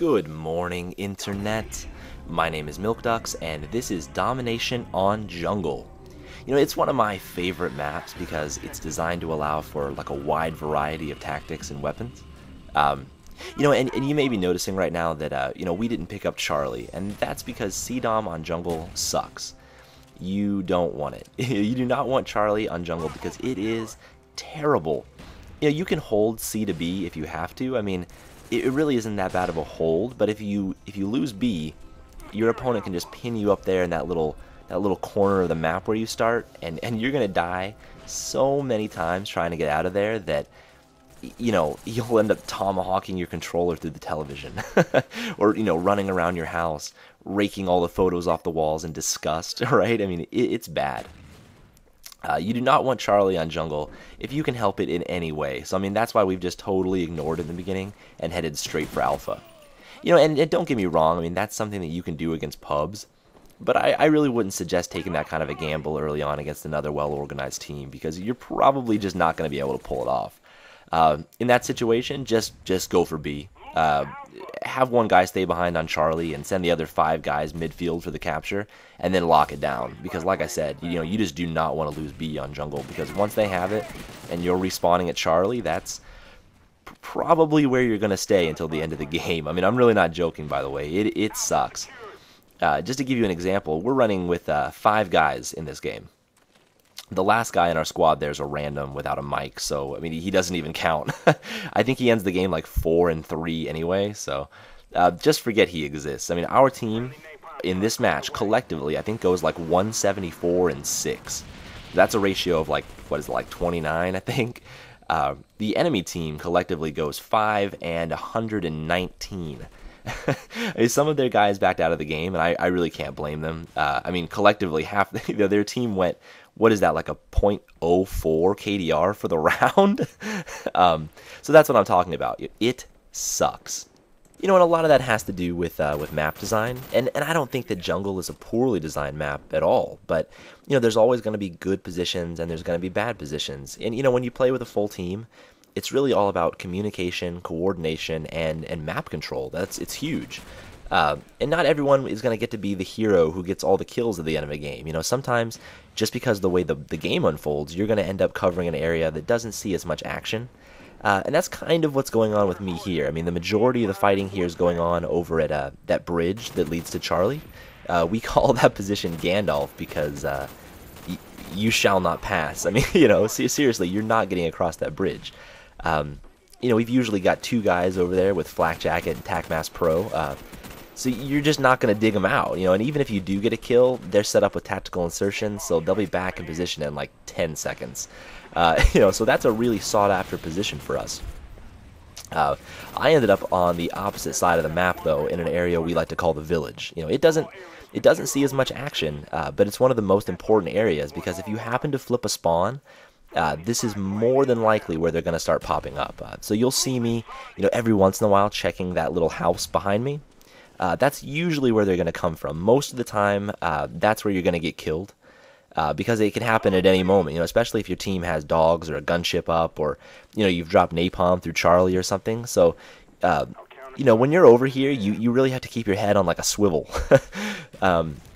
Good morning, Internet. My name is MilkDucks, and this is Domination on Jungle. It's one of my favorite maps because it's designed to allow for like a wide variety of tactics and weapons. And you may be noticing right now that, we didn't pick up Charlie, and that's because CDOM on Jungle sucks. You don't want it. You do not want Charlie on Jungle because it is terrible. You can hold C to B if you have to. It really isn't that bad of a hold, but if you lose B, your opponent can just pin you up there in that little corner of the map where you start, and you're gonna die so many times trying to get out of there that you'll end up tomahawking your controller through the television, or running around your house, raking all the photos off the walls in disgust. Right? It's bad. You do not want Charlie on Jungle if you can help it in any way. So, that's why we've just totally ignored it in the beginning and headed straight for Alpha. And don't get me wrong, that's something that you can do against pubs. But I really wouldn't suggest taking that kind of a gamble early on against another well-organized team because you're probably just not going to be able to pull it off. In that situation, just go for B. Have one guy stay behind on Charlie and send the other 5 guys midfield for the capture, and then lock it down. Because like I said, you just do not want to lose B on Jungle, because once they have it and you're respawning at Charlie, that's probably where you're going to stay until the end of the game. I'm really not joking, by the way. It sucks. Just to give you an example, we're running with 5 guys in this game. The last guy in our squad there's a random without a mic, so he doesn't even count. I think he ends the game like 4-3 anyway, so just forget he exists. Our team in this match collectively I think goes like 174-6. That's a ratio of like 29, I think. The enemy team collectively goes 5-119. Some of their guys backed out of the game, and I really can't blame them. Collectively, half their team went, what is that, like a .04 KDR for the round? So that's what I'm talking about. It sucks. And a lot of that has to do with map design, and I don't think that Jungle is a poorly designed map at all, but, there's always going to be good positions, and there's going to be bad positions, and, when you play with a full team, it's really all about communication, coordination, and map control. It's huge. And not everyone is going to get to be the hero who gets all the kills at the end of a game. Sometimes, just because the way the game unfolds, you're going to end up covering an area that doesn't see as much action. And that's kind of what's going on with me here. The majority of the fighting here is going on over at that bridge that leads to Charlie. We call that position Gandalf because you shall not pass. Seriously, you're not getting across that bridge. We've usually got 2 guys over there with Flak Jacket and TacMass Pro, so you're just not going to dig them out, and even if you do get a kill, they're set up with tactical insertion, so they'll be back in position in like 10 seconds, so that's a really sought-after position for us. I ended up on the opposite side of the map, though, in an area we like to call the village. It doesn't see as much action, but it's one of the most important areas, because if you happen to flip a spawn, this is more than likely where they're going to start popping up. So you'll see me, every once in a while checking that little house behind me. That's usually where they're going to come from. Most of the time, that's where you're going to get killed, because it can happen at any moment, especially if your team has dogs or a gunship up, or, you've dropped napalm through Charlie or something. So, when you're over here, you really have to keep your head on like a swivel.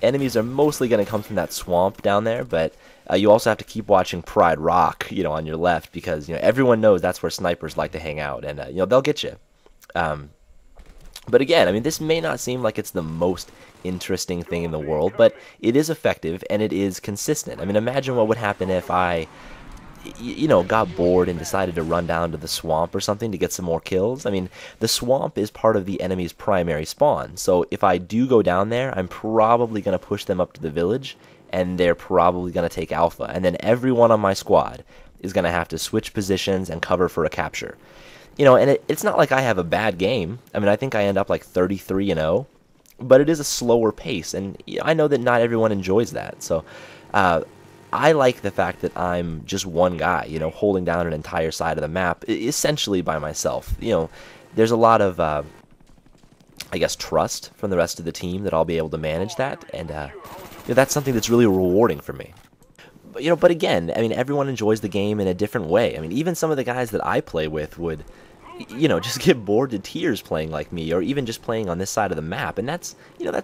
Enemies are mostly going to come from that swamp down there, but you also have to keep watching Pride Rock, on your left, because, everyone knows that's where snipers like to hang out, and, they'll get you. But again, this may not seem like it's the most interesting thing in the world, but it is effective, and it is consistent. Imagine what would happen if I, got bored and decided to run down to the swamp or something to get some more kills. The swamp is part of the enemy's primary spawn, so if I do go down there, I'm probably going to push them up to the village, and they're probably going to take Alpha, and then everyone on my squad is going to have to switch positions and cover for a capture. And it's not like I have a bad game. I think I end up like 33-0, but it is a slower pace, and I know that not everyone enjoys that. So I like the fact that I'm just one guy, holding down an entire side of the map, essentially by myself. There's a lot of, I guess, trust from the rest of the team that I'll be able to manage that, and that's something that's really rewarding for me. But again, everyone enjoys the game in a different way. Even some of the guys that I play with would, just get bored to tears playing like me, or even just playing on this side of the map, and that's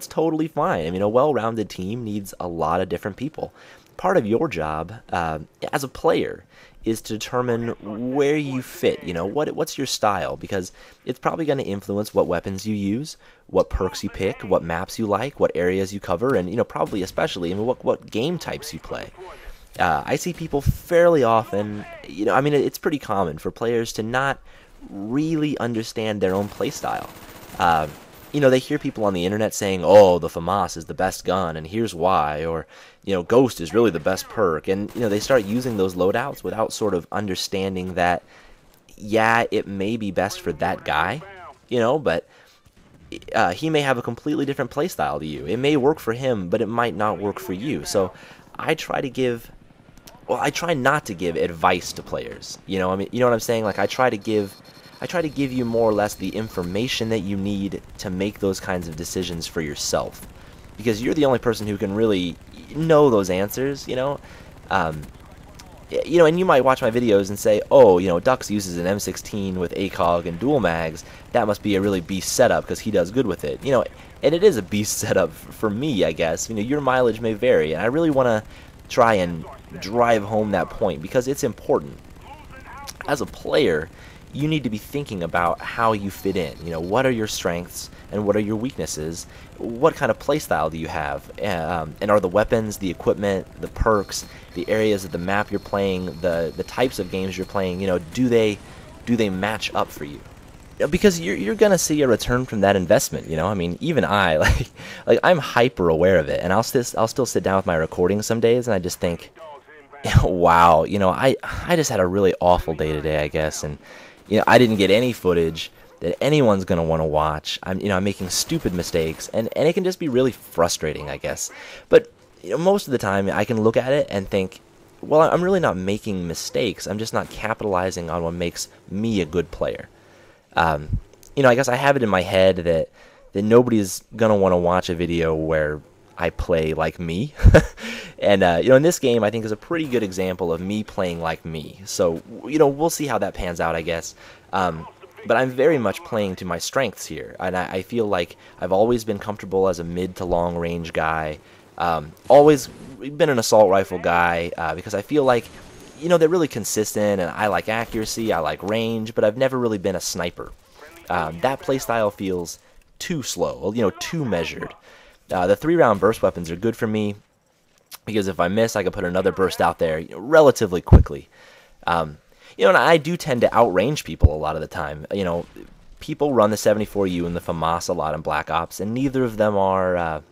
totally fine. I mean, a well-rounded team needs a lot of different people. Part of your job as a player is to determine where you fit. What's your style, because it's probably going to influence what weapons you use, what perks you pick, what maps you like, what areas you cover, and probably especially, what game types you play. I see people fairly often, it's pretty common for players to not really understand their own playstyle. They hear people on the internet saying, "Oh, the FAMAS is the best gun, and here's why," or Ghost is really the best perk, and they start using those loadouts without sort of understanding that, yeah, it may be best for that guy, but he may have a completely different playstyle to you. It may work for him, but it might not work for you. So I try not to give advice to players. You know what I'm saying? Like, I try to give you more or less the information that you need to make those kinds of decisions for yourself, because you're the only person who can really know those answers. And you might watch my videos and say, "Oh, Dux uses an M16 with ACOG and dual mags. That must be a really beast setup because he does good with it." And it is a beast setup for me, I guess. Your mileage may vary, and I really want to try and drive home that point because it's important. As a player, you need to be thinking about how you fit in. What are your strengths and what are your weaknesses? What kind of playstyle do you have? And are the weapons, the equipment, the perks, the areas of the map you're playing, the types of games you're playing, do they match up for you? Because you're gonna see a return from that investment. Even I like I'm hyper aware of it, and I'll still sit down with my recording some days, and I just think, wow, I just had a really awful day today, I guess, and I didn't get any footage that anyone's gonna want to watch. I'm making stupid mistakes, and it can just be really frustrating, I guess. But most of the time, I can look at it and think, well, I'm really not making mistakes. I'm just not capitalizing on what makes me a good player. I guess I have it in my head that nobody's gonna want to watch a video where I play like me. And in this game, I think is a pretty good example of me playing like me. So we'll see how that pans out, I guess. But I'm very much playing to my strengths here, and I feel like I've always been comfortable as a mid to long range guy. Always been an assault rifle guy because I feel like they're really consistent, and I like accuracy, I like range, but I've never really been a sniper. That playstyle feels too slow, too measured. The 3-round burst weapons are good for me because if I miss, I can put another burst out there relatively quickly. And I do tend to outrange people a lot of the time. People run the 74U and the FAMAS a lot in Black Ops, and neither of them are,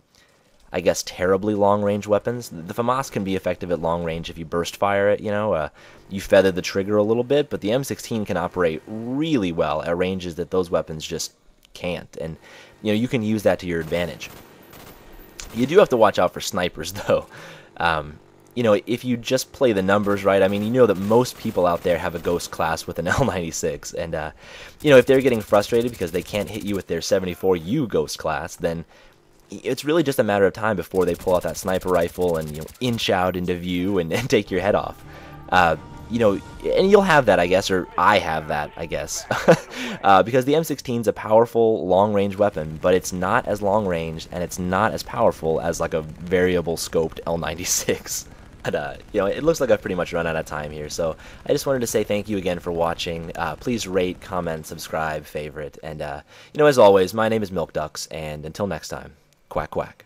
I guess, terribly long-range weapons. The FAMAS can be effective at long range if you burst fire it, you feather the trigger a little bit, but the M16 can operate really well at ranges that those weapons just can't, and you can use that to your advantage. You do have to watch out for snipers, though. If you just play the numbers right, that most people out there have a Ghost class with an L96, and, if they're getting frustrated because they can't hit you with their 74U Ghost class, then it's really just a matter of time before they pull out that sniper rifle and, inch out into view and take your head off. And you'll have that, I guess, or I have that, I guess, because the M16 is a powerful long-range weapon, but it's not as long-range, and it's not as powerful as, like, a variable scoped L96. But, it looks like I've pretty much run out of time here, so I just wanted to say thank you again for watching. Please rate, comment, subscribe, favorite, and, as always, my name is Milk Ducks, and until next time, quack quack.